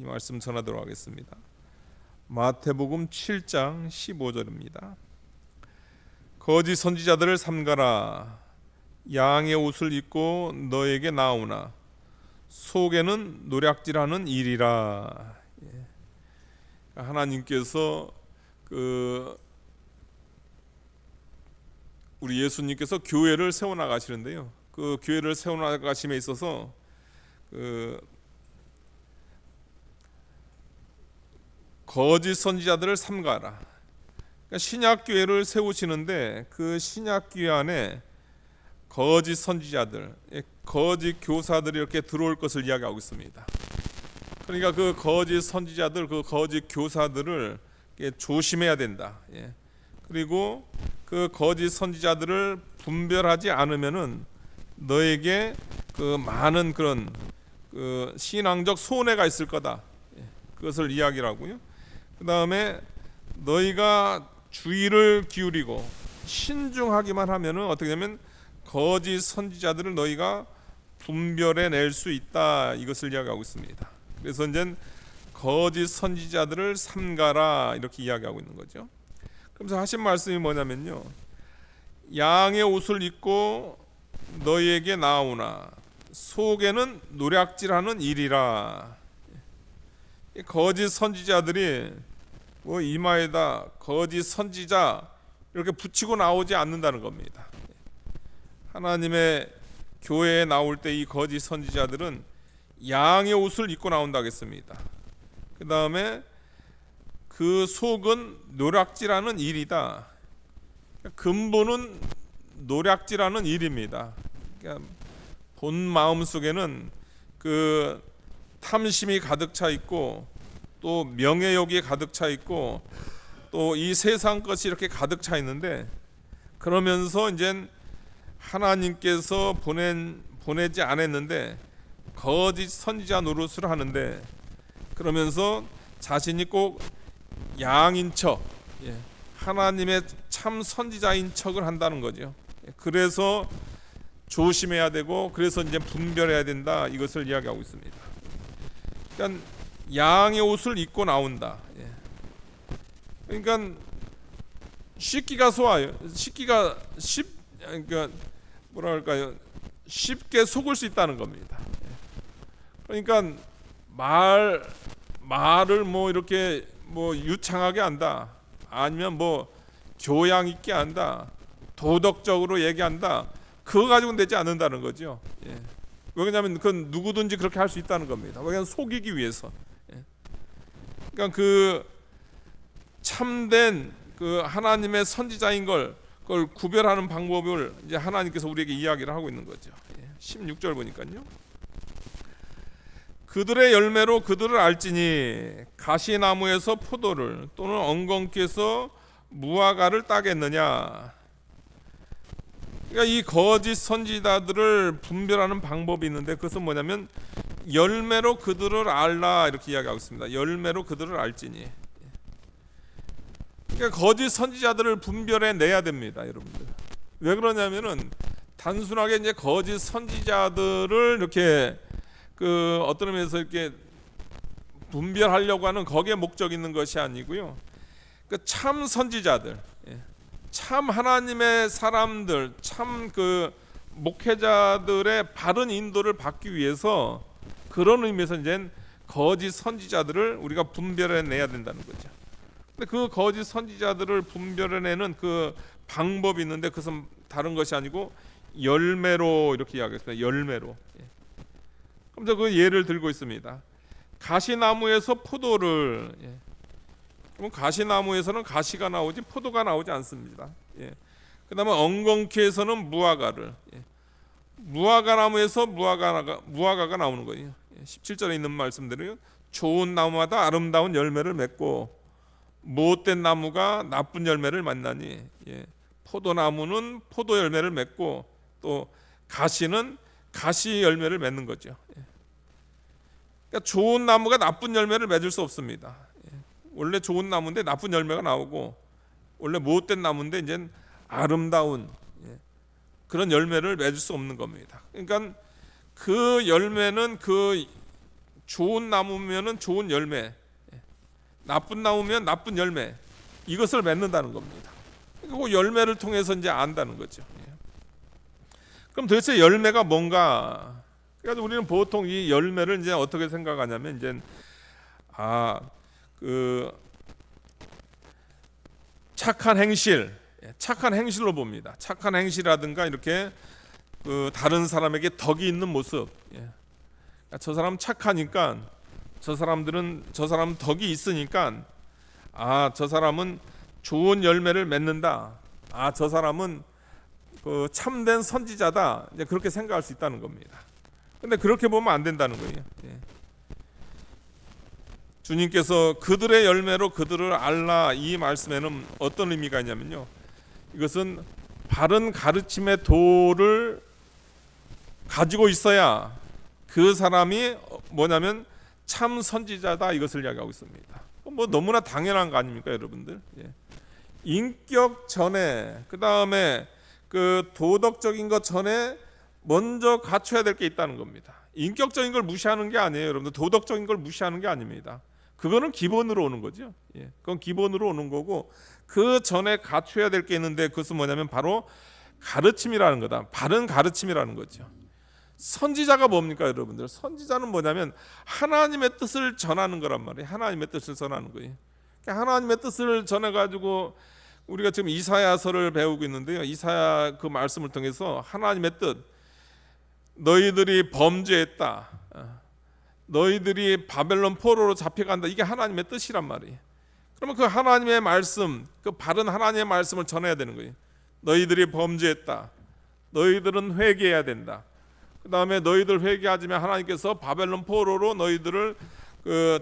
이 말씀 전하도록 하겠습니다. 마태복음 7장 15절입니다. 거짓 선지자들을 삼가라. 양의 옷을 입고 너에게 나오나 속에는 노략질하는 일이라. 하나님께서 우리 예수님께서 교회를 세워 나가시는데요. 그 교회를 세워 나가심에 있어서 거짓 선지자들을 삼가라. 그러니까 신약 교회를 세우시는데 그 신약 교회 안에 거짓 선지자들, 거짓 교사들이 이렇게 들어올 것을 이야기하고 있습니다. 그러니까 그 거짓 선지자들, 그 거짓 교사들을 조심해야 된다. 그리고 그 거짓 선지자들을 분별하지 않으면은 너에게 그 많은 그런 신앙적 손해가 있을 거다. 그것을 이야기를 하고요. 그 다음에 너희가 주의를 기울이고 신중하기만 하면은 어떻게 되면 거짓 선지자들을 너희가 분별해 낼 수 있다. 이것을 이야기하고 있습니다. 그래서 이제 거짓 선지자들을 삼가라 이렇게 이야기하고 있는 거죠. 그러면서 하신 말씀이 뭐냐면요, 양의 옷을 입고 너희에게 나오나 속에는 노략질하는 일이라. 거짓 선지자들이 뭐 이마에다 거짓 선지자 이렇게 붙이고 나오지 않는다는 겁니다. 하나님의 교회에 나올 때 이 거짓 선지자들은 양의 옷을 입고 나온다고 했습니다. 그 다음에 그 속은 노략질하는 일이다. 근본은 노략질하는 일입니다. 그러니까 본 마음 속에는 그 탐심이 가득 차 있고 또 명예욕이 가득 차 있고 또 이 세상 것이 이렇게 가득 차 있는데, 그러면서 이제 하나님께서 보내지 않았는데 거짓 선지자 노릇을 하는데, 그러면서 자신이 꼭 양인 척, 하나님의 참 선지자인 척을 한다는 거죠. 그래서 조심해야 되고 그래서 이제 분별해야 된다. 이것을 이야기하고 있습니다. 그러니까 양의 옷을 입고 나온다. 그러니까 씻기가 좋아요. 그러니까 뭐랄까요, 쉽게 속을 수 있다는 겁니다. 그러니까 말을 뭐 이렇게 뭐 유창하게 한다, 아니면 뭐 교양 있게 한다, 도덕적으로 얘기한다, 그거 가지고는 되지 않는다는 거죠. 왜냐하면 그건 누구든지 그렇게 할 수 있다는 겁니다. 왜냐하면 속이기 위해서. 그러니까 그 참된 그 하나님의 선지자인 그걸 구별하는 방법을 이제 하나님께서 우리에게 이야기를 하고 있는 거죠. 16절 보니까요. 그들의 열매로 그들을 알지니 가시나무에서 포도를 또는 엉겅퀴에서 무화과를 따겠느냐. 그러니까 이 거짓 선지자들을 분별하는 방법이 있는데, 그것은 뭐냐면 열매로 그들을 알라 이렇게 이야기하고 있습니다. 열매로 그들을 알지니. 그러니까 거짓 선지자들을 분별해 내야 됩니다, 여러분들. 왜 그러냐면은 단순하게 이제 거짓 선지자들을 이렇게 어떤 의미에서 이렇게 분별하려고 하는 거기에 목적 있는 것이 아니고요. 참 선지자들, 참 하나님의 사람들, 참 목회자들의 바른 인도를 받기 위해서 그런 의미에서 이제 거짓 선지자들을 우리가 분별해 내야 된다는 거죠. 근데 그 거짓 선지자들을 분별해내는 그 방법이 있는데, 그것은 다른 것이 아니고 열매로 이렇게 이야기했습니다. 열매로. 그럼 그 예를 들고 있습니다. 가시나무에서 포도를. 그럼 가시나무에서는 가시가 나오지 포도가 나오지 않습니다. 그다음에 엉겅퀴에서는 무화과를. 무화과나무에서 무화과가 나오는 거예요. 17절에 있는 말씀대로 좋은 나무마다 아름다운 열매를 맺고 못된 나무가 나쁜 열매를 만나니, 포도나무는 포도 열매를 맺고 또 가시는 가시 열매를 맺는 거죠. 그러니까 좋은 나무가 나쁜 열매를 맺을 수 없습니다. 원래 좋은 나무인데 나쁜 열매가 나오고, 원래 못된 나무인데 이제 아름다운 그런 열매를 맺을 수 없는 겁니다. 그러니까 그 열매는 그 좋은 나무면은 좋은 열매, 나쁜 나무면 나쁜 열매, 이것을 맺는다는 겁니다. 그 열매를 통해서 이제 안다는 거죠. 그럼 도대체 열매가 뭔가? 그래서 우리는 보통 이 열매를 이제 어떻게 생각하냐면 이제 그 착한 행실로 봅니다. 착한 행실이라든가 이렇게 그 다른 사람에게 덕이 있는 모습. 저 사람 착하니까 저 사람 덕이 있으니까 저 사람은 좋은 열매를 맺는다. 저 사람은 그 참된 선지자다. 이제 그렇게 생각할 수 있다는 겁니다. 근데 그렇게 보면 안 된다는 거예요. 주님께서 그들의 열매로 그들을 알라, 이 말씀에는 어떤 의미가 있냐면요, 이것은 바른 가르침의 도를 가지고 있어야 그 사람이 뭐냐면 참 선지자다, 이것을 이야기하고 있습니다. 뭐 너무나 당연한 거 아닙니까, 여러분들? 인격 전에, 그 다음에 그 도덕적인 것 전에 먼저 갖춰야 될 게 있다는 겁니다. 인격적인 걸 무시하는 게 아니에요, 여러분들. 도덕적인 걸 무시하는 게 아닙니다. 그거는 기본으로 오는 거죠. 그건 기본으로 오는 거고, 그 전에 갖춰야 될 게 있는데 그것은 뭐냐면 바로 가르침이라는 거다. 바른 가르침이라는 거죠. 선지자가 뭡니까, 여러분들? 선지자는 뭐냐면 하나님의 뜻을 전하는 거란 말이에요. 하나님의 뜻을 전하는 거예요. 하나님의 뜻을 전해가지고 우리가 지금 이사야서를 배우고 있는데요, 이사야 그 말씀을 통해서 하나님의 뜻, 너희들이 범죄했다, 너희들이 바벨론 포로로 잡혀간다, 이게 하나님의 뜻이란 말이에요. 그러면 그 하나님의 말씀, 그 바른 하나님의 말씀을 전해야 되는 거예요. 너희들이 범죄했다, 너희들은 회개해야 된다, 그 다음에 너희들 회개하지만 하나님께서 바벨론 포로로 너희들을 그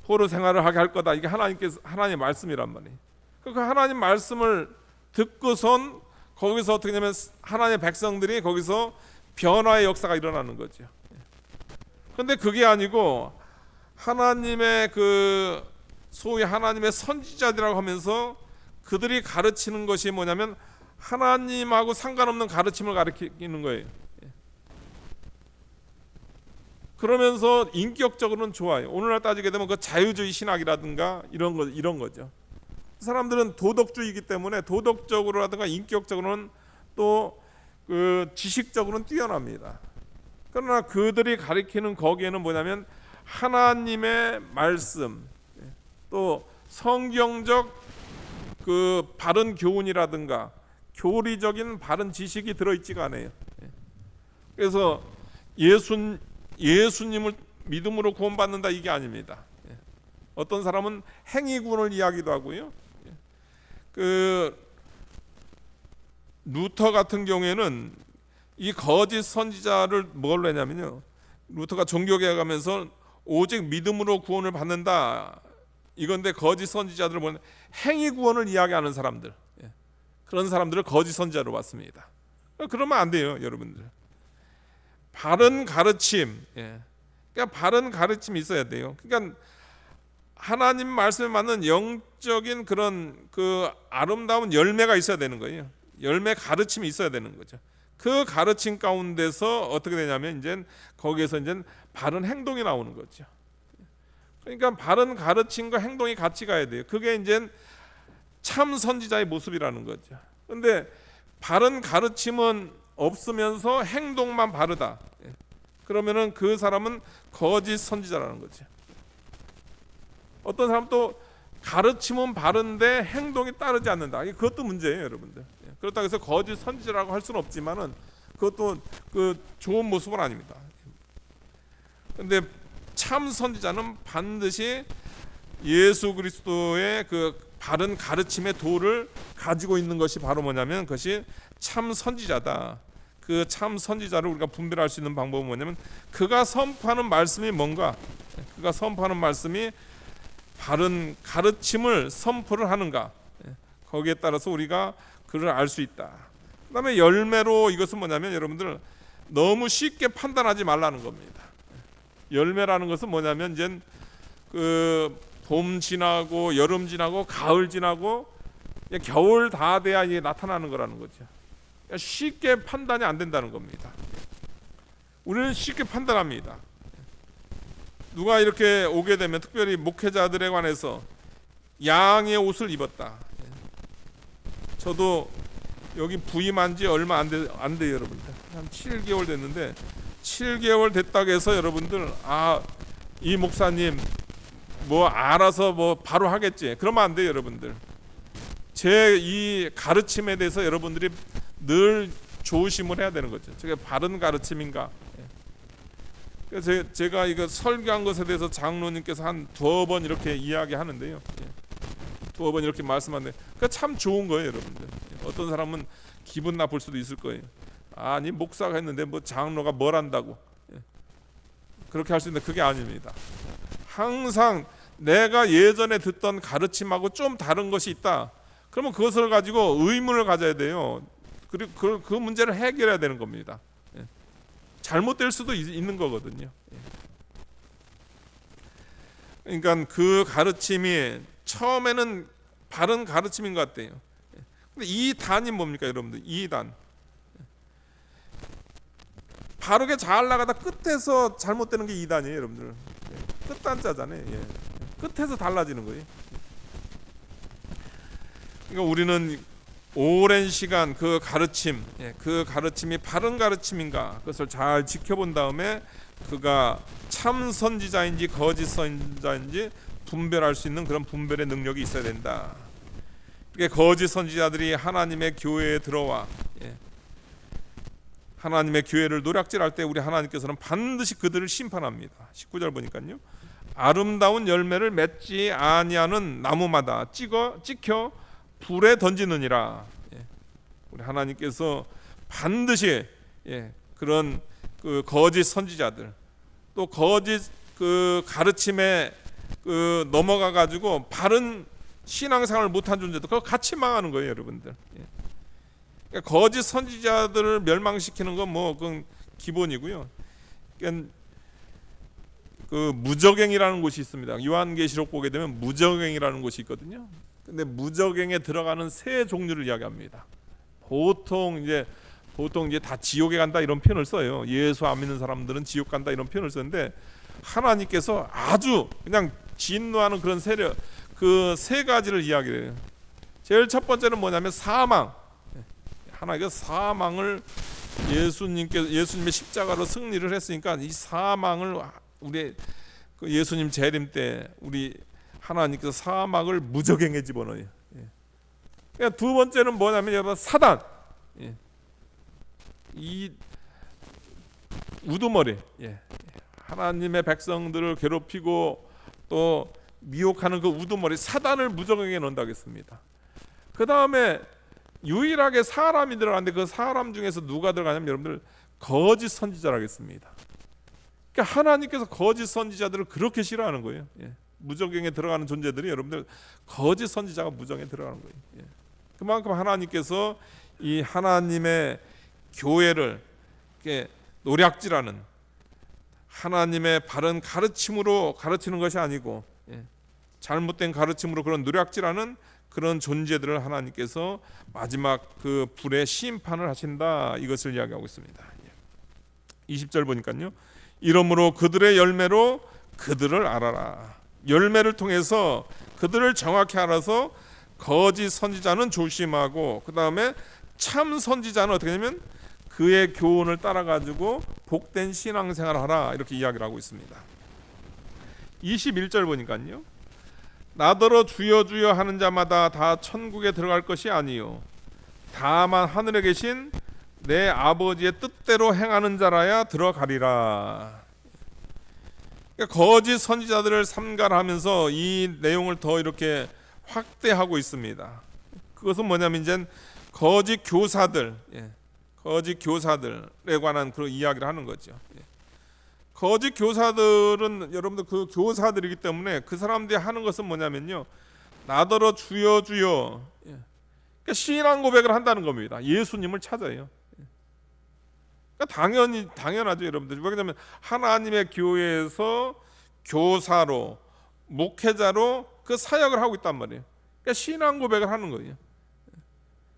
포로 생활을 하게 할 거다, 이게 하나님의 말씀이란 말이에요. 그 하나님 말씀을 듣고선 거기서 어떻게 되냐면 하나님의 백성들이 거기서 변화의 역사가 일어나는 거죠. 그런데 그게 아니고 하나님의 그 소위 하나님의 선지자들이라고 하면서 그들이 가르치는 것이 뭐냐면 하나님하고 상관없는 가르침을 가르치는 거예요. 그러면서 인격적으로는 좋아요. 오늘날 따지게 되면 그 자유주의 신학이라든가 이런 거죠. 사람들은 도덕주의이기 때문에 도덕적으로라든가 인격적으로는 또 그 지식적으로는 뛰어납니다. 그러나 그들이 가리키는 거기에는 뭐냐면 하나님의 말씀, 또 성경적 그 바른 교훈이라든가 교리적인 바른 지식이 들어있지가 않아요. 그래서 예수님을 믿음으로 구원받는다, 이게 아닙니다. 어떤 사람은 행위구원을 이야기도 하고요. 그 루터 같은 경우에는 이 거짓 선지자를 뭘 내냐면요, 루터가 종교개혁하면서 오직 믿음으로 구원을 받는다, 이건데 거짓 선지자들을 보면 행위구원을 이야기하는 사람들, 그런 사람들을 거짓 선지자로 봤습니다. 그러면 안 돼요, 여러분들. 바른 가르침, 그러니까 바른 가르침이 있어야 돼요. 그러니까 하나님 말씀에 맞는 영적인 그런 그 아름다운 열매가 있어야 되는 거예요. 열매 가르침이 있어야 되는 거죠. 그 가르침 가운데서 어떻게 되냐면 이제 거기에서 이제 바른 행동이 나오는 거죠. 그러니까 바른 가르침과 행동이 같이 가야 돼요. 그게 이제 참 선지자의 모습이라는 거죠. 그런데 바른 가르침은 없으면서 행동만 바르다, 그러면은 그 사람은 거짓 선지자라는 거죠. 어떤 사람 또 가르침은 바른데 행동이 따르지 않는다, 그것도 문제예요, 여러분들. 그렇다고 해서 거짓 선지자라고 할 수는 없지만은 그것도 그 좋은 모습은 아닙니다. 그런데 참 선지자는 반드시 예수 그리스도의 그 바른 가르침의 도를 가지고 있는 것이 바로 뭐냐면 그것이 참 선지자다. 그 참 선지자를 우리가 분별할 수 있는 방법은 뭐냐면 그가 선포하는 말씀이 뭔가, 그가 선포하는 말씀이 바른 가르침을 선포를 하는가, 거기에 따라서 우리가 그를 알 수 있다. 그 다음에 열매로 이것은 뭐냐면 여러분들 너무 쉽게 판단하지 말라는 겁니다. 열매라는 것은 뭐냐면 이제 그 봄 지나고 여름 지나고 가을 지나고 겨울 다 돼야 이게 나타나는 거라는 거죠. 쉽게 판단이 안 된다는 겁니다. 우리는 쉽게 판단합니다. 누가 이렇게 오게 되면 특별히 목회자들에 관해서 양의 옷을 입었다. 저도 여기 부임한 지 얼마 안 돼요, 여러분들. 한 7개월 됐는데 7개월 됐다고 해서 여러분들 이 목사님 뭐 알아서 뭐 바로 하겠지. 그러면 안 돼요, 여러분들. 제 이 가르침에 대해서 여러분들이 늘 조심을 해야 되는 거죠. 저게 바른 가르침인가? 그래서 제가 이거 설교한 것에 대해서 장로님께서 한 두어 번 이렇게 이야기하는데요. 두어 번 이렇게 말씀하는데 그게 참 좋은 거예요, 여러분들. 어떤 사람은 기분 나쁠 수도 있을 거예요. 아니 목사가 했는데 뭐 장로가 뭘 한다고 그렇게 할 수 있는데 그게 아닙니다. 항상 내가 예전에 듣던 가르침하고 좀 다른 것이 있다. 그러면 그것을 가지고 의문을 가져야 돼요. 그리고 그 문제를 해결해야 되는 겁니다. 잘못될 수도 있는 거거든요. 그러니까 그 가르침이 처음에는 바른 가르침인 것 같아요. 근데 이 단이 뭡니까, 여러분들? 이 단. 바르게 잘 나가다 끝에서 잘못되는 게 2단이에요, 여러분들. 끝단자잖아요. 끝에서 달라지는 거예요. 그러니까 우리는 오랜 시간 그 가르침, 그 가르침이 바른 가르침인가 그것을 잘 지켜본 다음에 그가 참 선지자인지 거짓 선지자인지 분별할 수 있는 그런 분별의 능력이 있어야 된다. 그러니까 거짓 선지자들이 하나님의 교회에 들어와 하나님의 교회를 노략질할 때 우리 하나님께서는 반드시 그들을 심판합니다. 19절 보니까요. 아름다운 열매를 맺지 아니하는 나무마다 찍혀 불에 던지느니라. 우리 하나님께서 반드시 그런 그 거짓 선지자들 또 거짓 그 가르침에 그 넘어가 가지고 바른 신앙생활을 못한 존재도 그거 같이 망하는 거예요, 여러분들. 그러니까 거짓 선지자들을 멸망시키는 건 뭐 그건 기본이고요. 그러니까 그 무적행이라는 곳이 있습니다. 요한계시록 보게 되면 무적행이라는 곳이 있거든요. 근데 무적행에 들어가는 세 종류를 이야기합니다. 보통 이제 다 지옥에 간다 이런 표현을 써요. 예수 안 믿는 사람들은 지옥 간다 이런 표현을 쓰는데 하나님께서 아주 그냥 진노하는 그런 세력 그 세 가지를 이야기해요. 제일 첫 번째는 뭐냐면 사망. 하나님께서 사망을 예수님의 십자가로 승리를 했으니까 이 사망을 우리 그 예수님 재림 때 우리 하나님께서 사망을 무적행에 집어넣어요. 그러니까 두 번째는 뭐냐면 여러분 사단. 이 우두머리. 하나님의 백성들을 괴롭히고 또 미혹하는 그 우두머리 사단을 무적행에 넣는다고 했습니다. 그 다음에 유일하게 사람이 들어가는데 그 사람 중에서 누가 들어가냐면 여러분들 거짓 선지자라고 했습니다. 그러니까 하나님께서 거짓 선지자들을 그렇게 싫어하는 거예요. 무적행에 들어가는 존재들이 여러분들 거짓 선지자가 무적행에 들어가는 거예요. 그만큼 하나님께서 이 하나님의 교회를 이렇게 노략질하는 하나님의 바른 가르침으로 가르치는 것이 아니고 잘못된 가르침으로 그런 노략질하는 그런 존재들을 하나님께서 마지막 그 불의 심판을 하신다 이것을 이야기하고 있습니다. 20절 보니까요. 이러므로 그들의 열매로 그들을 알아라. 열매를 통해서 그들을 정확히 알아서 거짓 선지자는 조심하고 그 다음에 참 선지자는 어떻게 하냐면 그의 교훈을 따라가지고 복된 신앙생활을 하라 이렇게 이야기를 하고 있습니다. 21절 보니까요. 나더러 주여 주여 하는 자마다 다 천국에 들어갈 것이 아니요 다만 하늘에 계신 내 아버지의 뜻대로 행하는 자라야 들어가리라. 그러니까 거짓 선지자들을 삼가하면서 이 내용을 더 이렇게 확대하고 있습니다. 그것은 뭐냐면 이제 거짓 교사들에 관한 그런 이야기를 하는 거죠. 거짓 교사들은 여러분들 그 교사들이기 때문에 그 사람들이 하는 것은 뭐냐면요. 나더러 주여 주여. 그러니까 신앙 고백을 한다는 겁니다. 예수님을 찾아요. 그러니까 당연하죠, 여러분들. 왜냐하면 하나님의 교회에서 교사로 목회자로 그 사역을 하고 있단 말이에요. 그러니까 신앙 고백을 하는 거예요.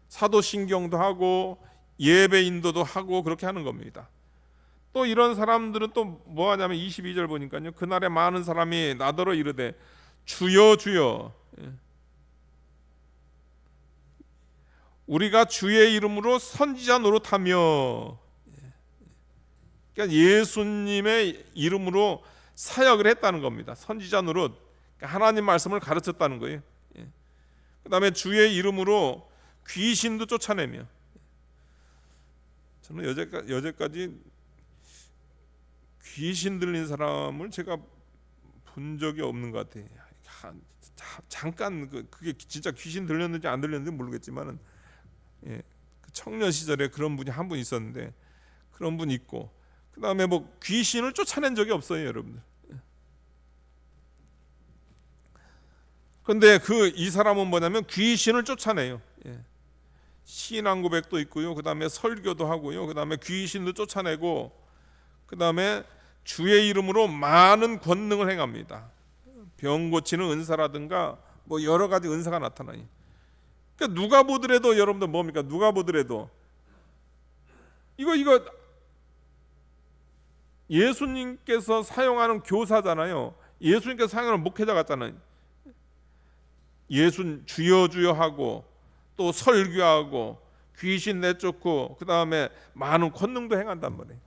사도신경도 하고 예배 인도도 하고 그렇게 하는 겁니다. 또 이런 사람들은 또 뭐 하냐면 22절 보니까요. 그날에 많은 사람이 나더러 이르되 주여 주여 우리가 주의 이름으로 선지자 노릇하며, 그러니까 예수님의 이름으로 사역을 했다는 겁니다. 선지자 노릇, 그러니까 하나님 말씀을 가르쳤다는 거예요. 그 다음에 주의 이름으로 귀신도 쫓아내며. 저는 여태까지 귀신 들린 사람을 제가 본 적이 없는 것 같아요. 잠깐 그게 진짜 귀신 들렸는지 안 들렸는지 모르겠지만은, 그 청년 시절에 그런 분이 한 분 있었는데, 그런 분 있고, 그 다음에 뭐 귀신을 쫓아낸 적이 없어요, 여러분들. 그런데 이 사람은 뭐냐면 귀신을 쫓아내요. 신앙 고백도 있고요. 그 다음에 설교도 하고요. 그 다음에 귀신도 쫓아내고, 그 다음에 주의 이름으로 많은 권능을 행합니다. 병 고치는 은사라든가 뭐 여러 가지 은사가 나타나요. 그러니까 누가 보더라도, 여러분들 뭡니까? 누가 보더라도 이거 예수님께서 사용하는 교사잖아요. 예수님께서 사용하는 목회자 같잖아요. 주여 주여 하고 또 설교하고 귀신 내쫓고 그 다음에 많은 권능도 행한단 말이에요.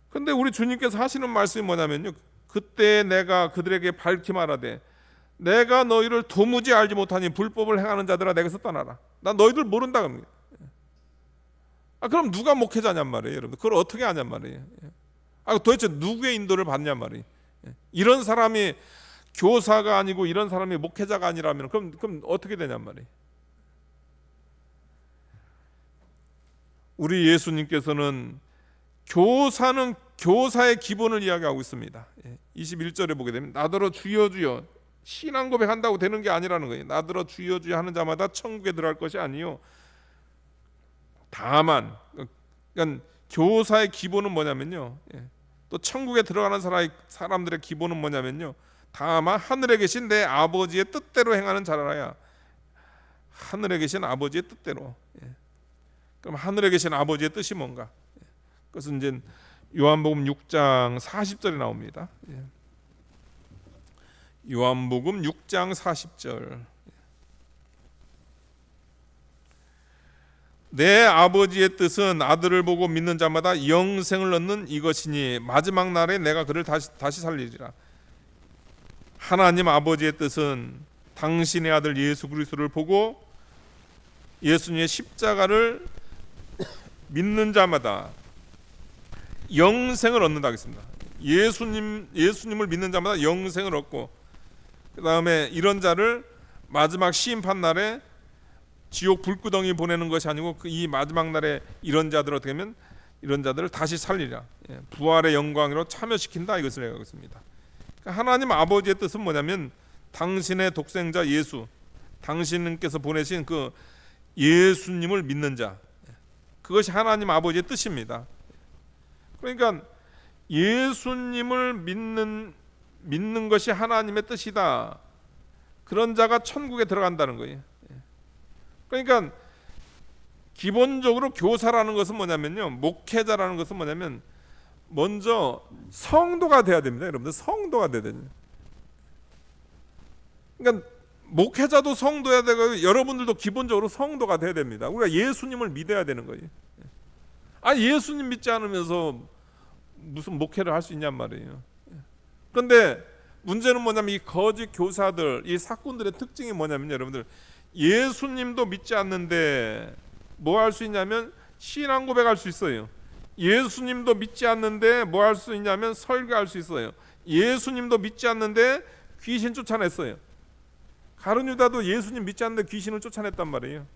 근데 우리 주님께서 하시는 말씀이 뭐냐면요, 그때 내가 그들에게 밝히 말하되 내가 너희를 도무지 알지 못하니 불법을 행하는 자들아 내게서 떠나라. 나 너희들 모른다 겁니다. 그럼 누가 목회자냔 말이에요, 여러분. 그걸 어떻게 하냔 말이에요. 도대체 누구의 인도를 받냔 말이에요. 이런 사람이 교사가 아니고 이런 사람이 목회자가 아니라면 그럼 어떻게 되냔 말이에요. 우리 예수님께서는 교사의 기본을 이야기하고 있습니다. 21절에 보게 되면 나더러 주여 주여, 신앙 고백한다고 되는 게 아니라는 거예요. 나더러 주여 주여 하는 자마다 천국에 들어갈 것이 아니요 다만, 그러니까 교사의 기본은 뭐냐면요, 또 천국에 들어가는 사람들의 기본은 뭐냐면요, 다만 하늘에 계신 내 아버지의 뜻대로 행하는 자라야. 하늘에 계신 아버지의 뜻대로. 그럼 하늘에 계신 아버지의 뜻이 뭔가? 그것은 이제 요한복음 6장 40절에 나옵니다. 요한복음 6장 40절. 내 아버지의 뜻은 아들을 보고 믿는 자마다 영생을 얻는 이것이니 마지막 날에 내가 그를 다시 살리리라. 하나님 아버지의 뜻은 당신의 아들 예수 그리스도를 보고 예수님의 십자가를 믿는 자마다 영생을 얻는다 하겠습니다. 예수님을 믿는 자마다 영생을 얻고, 그 다음에 이런 자를 마지막 심판 날에 지옥 불구덩이 보내는 것이 아니고 이 마지막 날에 이런 자들 어떻게 하면 이런 자들을 다시 살리라. 부활의 영광으로 참여시킨다, 이것을 얘기하고 있습니다. 그러니까 하나님 아버지의 뜻은 뭐냐면 당신의 독생자 예수, 당신께서 보내신 그 예수님을 믿는 자, 그것이 하나님 아버지의 뜻입니다. 그러니까 예수님을 믿는 것이 하나님의 뜻이다. 그런 자가 천국에 들어간다는 거예요. 그러니까 기본적으로 교사라는 것은 뭐냐면요, 목회자라는 것은 뭐냐면 먼저 성도가 돼야 됩니다. 여러분들 성도가 돼야 돼요. 그러니까 목회자도 성도야 되고 여러분들도 기본적으로 성도가 돼야 됩니다. 우리가 예수님을 믿어야 되는 거예요. 예수님 믿지 않으면서 무슨 목회를 할 수 있냔 말이에요. 그런데 문제는 뭐냐면 이 거짓 교사들, 이 사꾼들의 특징이 뭐냐면 여러분들 예수님도 믿지 않는데 뭐 할 수 있냐면 신앙 고백할 수 있어요. 예수님도 믿지 않는데 뭐 할 수 있냐면 설교할 수 있어요. 예수님도 믿지 않는데 귀신 쫓아냈어요. 가룟 유다도 예수님 믿지 않는데 귀신을 쫓아냈단 말이에요.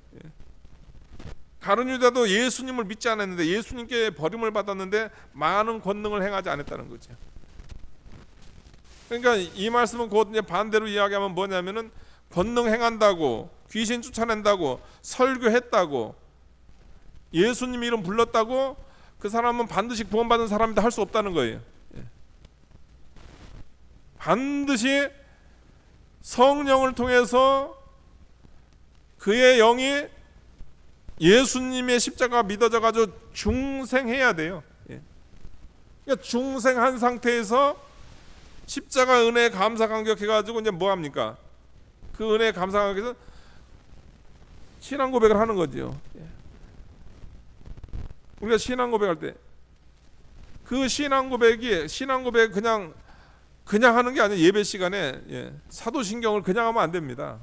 가룟 유다도 예수님을 믿지 않았는데 예수님께 버림을 받았는데 많은 권능을 행하지 않았다는 거죠. 그러니까 이 말씀은 곧 이제 반대로 이야기하면 뭐냐면은 권능 행한다고, 귀신 쫓아낸다고, 설교했다고, 예수님 이름 불렀다고 그 사람은 반드시 구원받은 사람이다 할 수 없다는 거예요. 반드시 성령을 통해서 그의 영이 예수님의 십자가 믿어져 가지고 중생해야 돼요. 예. 그러니까 중생한 상태에서 십자가 은혜에 감사 감격해 가지고 이제 뭐 합니까? 그 은혜에 감사 감격해서 신앙 고백을 하는 거죠. 예. 우리가 신앙 고백할 때 그 신앙 고백 그냥 하는 게 아니에요. 예배 시간에 사도신경을 그냥 하면 안 됩니다.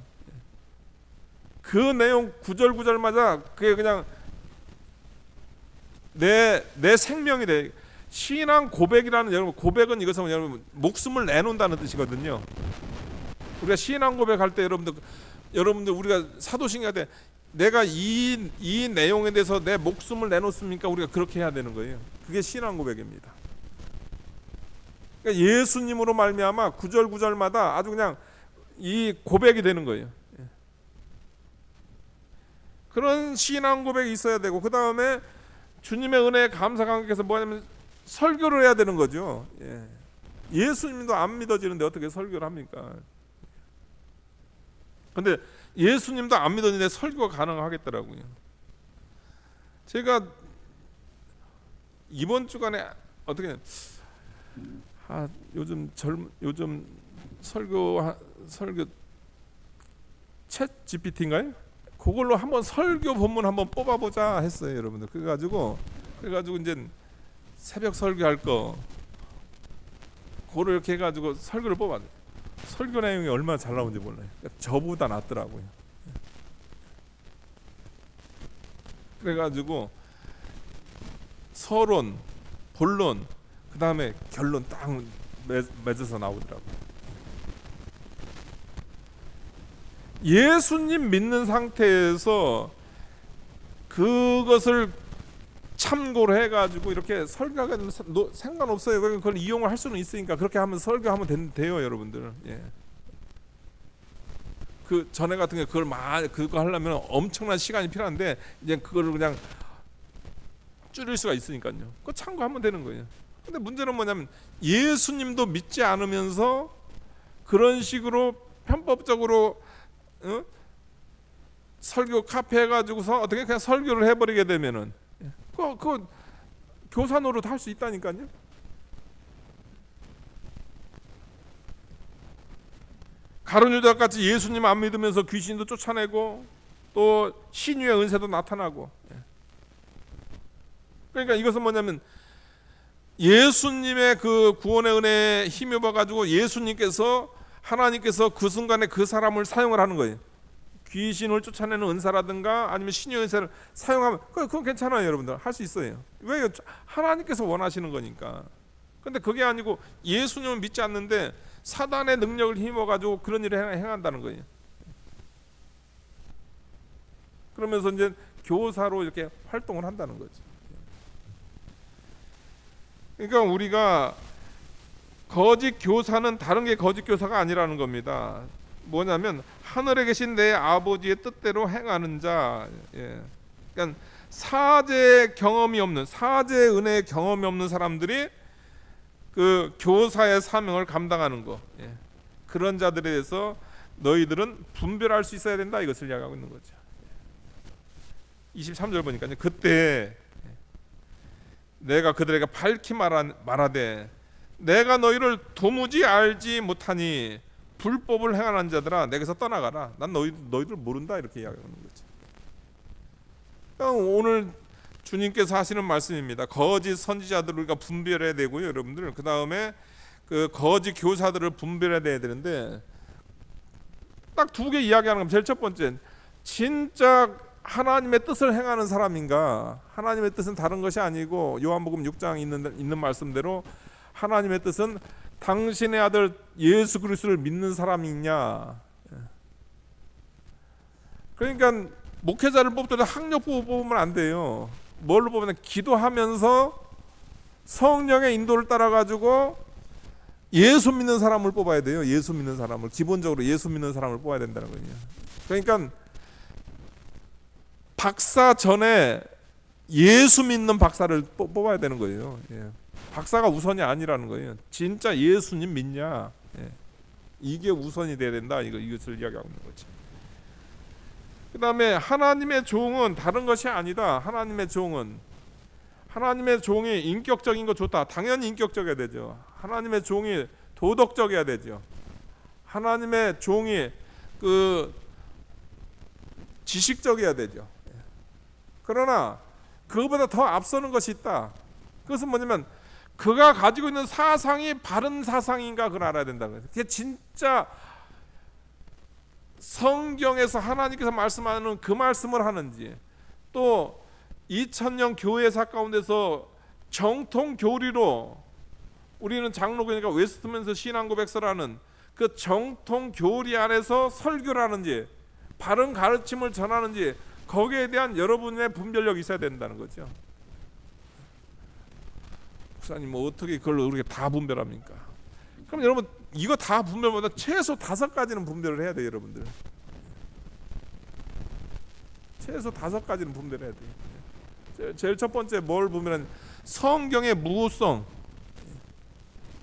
그 내용 구절구절마다 그게 그냥 내 생명이 돼. 신앙 고백이라는, 여러분, 고백은 이것은 여러분 목숨을 내놓는다는 뜻이거든요. 우리가 신앙 고백할 때 여러분들 우리가 사도신경 할 때 내가 이 내용에 대해서 내 목숨을 내놓습니까? 우리가 그렇게 해야 되는 거예요. 그게 신앙 고백입니다. 그러니까 예수님으로 말미암아 구절구절마다 아주 그냥 이 고백이 되는 거예요. 그런 신앙 고백이 있어야 되고, 그 다음에 주님의 은혜에 감사 감격해서 뭐냐면 설교를 해야 되는 거죠. 예수님도 안 믿어지는데 어떻게 설교를 합니까? 근데 예수님도 안 믿어지는데 설교가 가능하겠더라고요. 제가 이번 주간에 어떻게 요즘 설교 챗 GPT인가요? 그걸로 한번 설교 본문 한번 뽑아보자 했어요, 여러분들. 그래가지고 이제 새벽 설교할 거 그걸 이렇게 해가지고 설교를 뽑았어요. 설교 내용이 얼마나 잘 나오는지 몰라요. 그러니까 저보다 낫더라고요. 그래가지고 서론, 본론, 그 다음에 결론 딱 맺어서 나오더라고요. 예수님 믿는 상태에서 그것을 참고를 해가지고 이렇게 설교가 상관없어요. 그걸 이용을 할 수는 있으니까 그렇게 하면 설교하면 돼요, 여러분들. 그 전에 같은 게 그거 하려면 엄청난 시간이 필요한데 이제 그거를 그냥 줄일 수가 있으니까요. 그거 참고하면 되는 거예요. 근데 문제는 뭐냐면 예수님도 믿지 않으면서 그런 식으로 편법적으로 설교 카페 해가지고서 어떻게 그냥 설교를 해버리게 되면은 그거 교사 노릇 할 수 있다니까요. 가룟 유다 같이 예수님 안 믿으면서 귀신도 쫓아내고 또 신유의 은혜도 나타나고. 그러니까 이것은 뭐냐면 예수님의 그 구원의 은혜에 힘입어 가지고 하나님께서 그 순간에 그 사람을 사용을 하는 거예요. 귀신을 쫓아내는 은사라든가 아니면 신유의 은사를 사용하면 그건 괜찮아요, 여러분들. 할 수 있어요. 왜? 하나님께서 원하시는 거니까. 근데 그게 아니고 예수님을 믿지 않는데 사단의 능력을 힘입어 가지고 그런 일을 행한다는 거예요. 그러면서 이제 교사로 이렇게 활동을 한다는 거죠. 그러니까 우리가 거짓 교사는 다른 게 거짓 교사가 아니라는 겁니다. 뭐냐면 하늘에 계신 내 아버지의 뜻대로 행하는 자. 그러니까 사제 은혜의 경험이 없는 사람들이 그 교사의 사명을 감당하는 거. 그런 자들에 대해서 너희들은 분별할 수 있어야 된다, 이것을 이야기하고 있는 거죠. 23절 보니까요. 그때 내가 그들에게 밝히 말하되 내가 너희를 도무지 알지 못하니 불법을 행하는 자들아 내게서 떠나가라. 난 너희들 모른다, 이렇게 이야기하는 거죠. 그러니까 오늘 주님께서 하시는 말씀입니다. 거짓 선지자들을 우리가 분별해야 되고요, 여러분들. 그 다음에 그 거짓 교사들을 분별해야 되는데 딱 두 개 이야기하는 겁니다. 제일 첫 번째, 진짜 하나님의 뜻을 행하는 사람인가? 하나님의 뜻은 다른 것이 아니고 요한복음 6장에 있는 말씀대로 하나님의 뜻은 당신의 아들 예수 그리스도를 믿는 사람이냐? 그러니까 목회자를 뽑을 때 학력 뽑으면 안 돼요. 뭘로 뽑으면 기도하면서 성령의 인도를 따라 가지고 예수 믿는 사람을 뽑아야 돼요. 예수 믿는 사람을, 기본적으로 예수 믿는 사람을 뽑아야 된다는 거예요. 그러니까 박사 전에 예수 믿는 박사를 뽑아야 되는 거예요. 박사가 우선이 아니라는 거예요. 진짜 예수님 믿냐? 이게 우선이 돼야 된다. 이것을 이야기하고 있는 거죠. 그 다음에 하나님의 종은 다른 것이 아니다. 하나님의 종이 인격적인 거 좋다. 당연히 인격적이어야 되죠. 하나님의 종이 도덕적이어야 되죠. 하나님의 종이 그 지식적이어야 되죠. 그러나 그거보다 더 앞서는 것이 있다. 그것은 뭐냐면 그가 가지고 있는 사상이 바른 사상인가 그걸 알아야 된다는 거예요. 그게 진짜 성경에서 하나님께서 말씀하는 그 말씀을 하는지, 또 2000년 교회사 가운데서 정통 교리로 우리는 장로교니까 웨스트민스터 신앙고백서라는 그 정통 교리 안에서 설교를 하는지 바른 가르침을 전하는지 거기에 대한 여러분의 분별력이 있어야 된다는 거죠. 목사님 뭐 어떻게 그걸 우리가 다 분별합니까? 그럼 여러분 이거 다 분별보다 최소 5가지는 분별을 해야 돼요. 여러분들 최소 5가지는 분별해야 돼요. 제일 첫 번째 뭘 보면 성경의 무호성.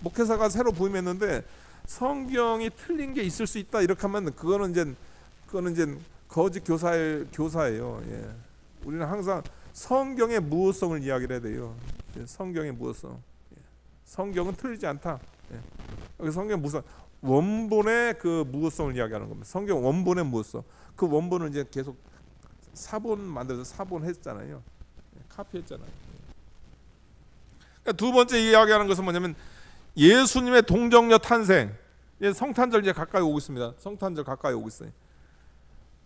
목회사가 새로 부임했는데 성경이 틀린 게 있을 수 있다 이렇게 하면 그거는 이제 거짓 교사예요. 예. 우리는 항상 성경의 무호성을 이야기를 해야 돼요. 예. 성경의 무호성. 예. 성경은 틀리지 않다. 예. 여기 성경 무호성, 원본의 그 무호성을 이야기하는 겁니다. 성경 원본의 무호성. 그 원본을 이제 계속 사본 만들어서 사본했잖아요. 예. 카피했잖아요. 예. 그러니까 두 번째 이야기하는 것은 뭐냐면 예수님의 동정녀 탄생. 예, 성탄절 이제 가까이 오고 있습니다. 성탄절 가까이 오고 있어요.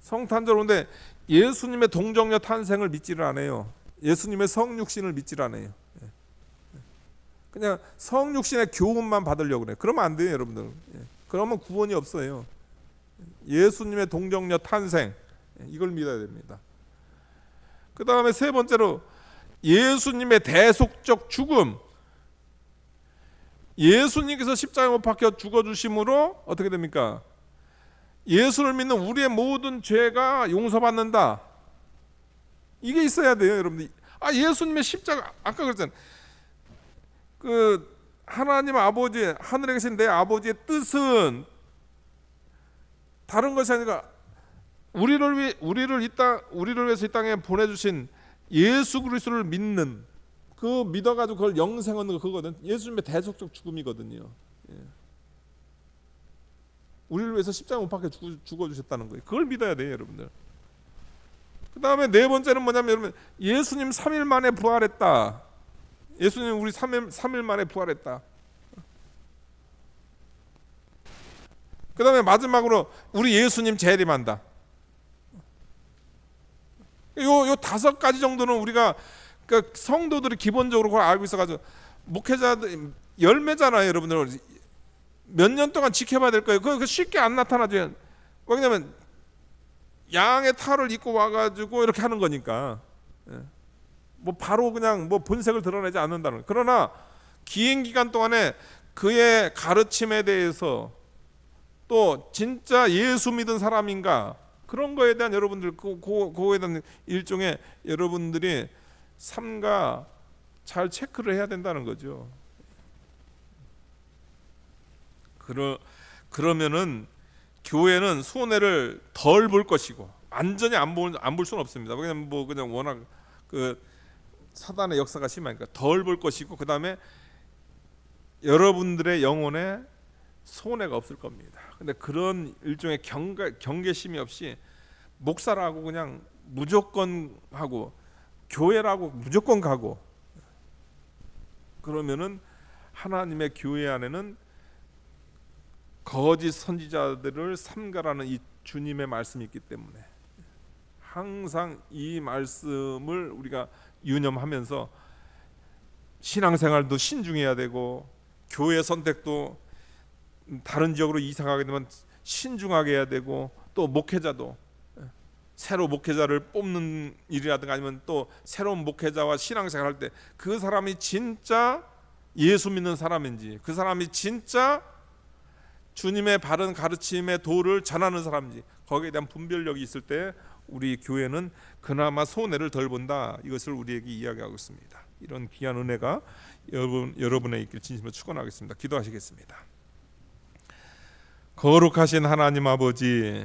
성탄절 오는데 예수님의 동정녀 탄생을 믿지를 않아요. 예수님의 성육신을 믿지를 않아요. 그냥 성육신의 교훈만 받으려고 그래요. 그러면 안 돼요, 여러분들. 그러면 구원이 없어요. 예수님의 동정녀 탄생, 이걸 믿어야 됩니다. 그 다음에 세 번째로 예수님의 대속적 죽음. 예수님께서 십자가에 못 박혀 죽어주심으로 어떻게 됩니까? 예수를 믿는 우리의 모든 죄가 용서받는다. 이게 있어야 돼요, 여러분들. 예수님의 십자가, 아까 그랬잖아요. 그 하나님 아버지, 하늘에 계신 내 아버지의 뜻은 다른 것이 아니라 우리를 위해서 이 땅에 보내주신 예수 그리스도를 믿는, 그 믿어가지고 그걸 영생 얻는 거 그거거든. 예수님의 대속적 죽음이거든요. 예. 우리를 위해서 십자가 못 박혀 죽어주셨다는 거예요. 그걸 믿어야 돼요, 여러분들. 그 다음에 네 번째는 뭐냐면 여러분, 예수님 3일 만에 부활했다. 예수님 우리 3일 만에 부활했다. 그 다음에 마지막으로 우리 예수님 재림한다. 요 5가지 정도는 우리가 그 성도들이 기본적으로 그걸 알고 있어가지고, 목회자들 열매잖아요, 여러분들. 몇 년 동안 지켜봐야 될 거예요. 그거 쉽게 안 나타나죠. 왜냐면 양의 탈을 입고 와가지고 이렇게 하는 거니까. 뭐 바로 그냥 뭐 본색을 드러내지 않는다는. 그러나 긴 기간 동안에 그의 가르침에 대해서, 또 진짜 예수 믿은 사람인가, 그런 거에 대한 여러분들 그거에 대한 일종의 여러분들이 삶과 잘 체크를 해야 된다는 거죠. 그러면은 교회는 손해를 덜 볼 것이고, 완전히 안 볼 수는 없습니다. 왜냐면 뭐 그냥 워낙 그 사단의 역사가 심하니까 덜 볼 것이고, 그 다음에 여러분들의 영혼에 손해가 없을 겁니다. 근데 그런 일종의 경계심이 없이 목사라고 그냥 무조건 하고 교회라고 무조건 가고, 그러면은 하나님의 교회 안에는 거짓 선지자들을 삼가라는 이 주님의 말씀이 있기 때문에 항상 이 말씀을 우리가 유념하면서 신앙생활도 신중해야 되고, 교회 선택도 다른 지역으로 이사 가게 되면 신중하게 해야 되고, 또 목회자도 새로 목회자를 뽑는 일이라든가 아니면 또 새로운 목회자와 신앙생활 할 때 그 사람이 진짜 예수 믿는 사람인지, 그 사람이 진짜 주님의 바른 가르침의 도를 전하는 사람인지, 거기에 대한 분별력이 있을 때 우리 교회는 그나마 손해를 덜 본다. 이것을 우리에게 이야기하고 있습니다. 이런 귀한 은혜가 여러분의 있길 진심으로 축원하겠습니다. 기도하시겠습니다. 거룩하신 하나님 아버지,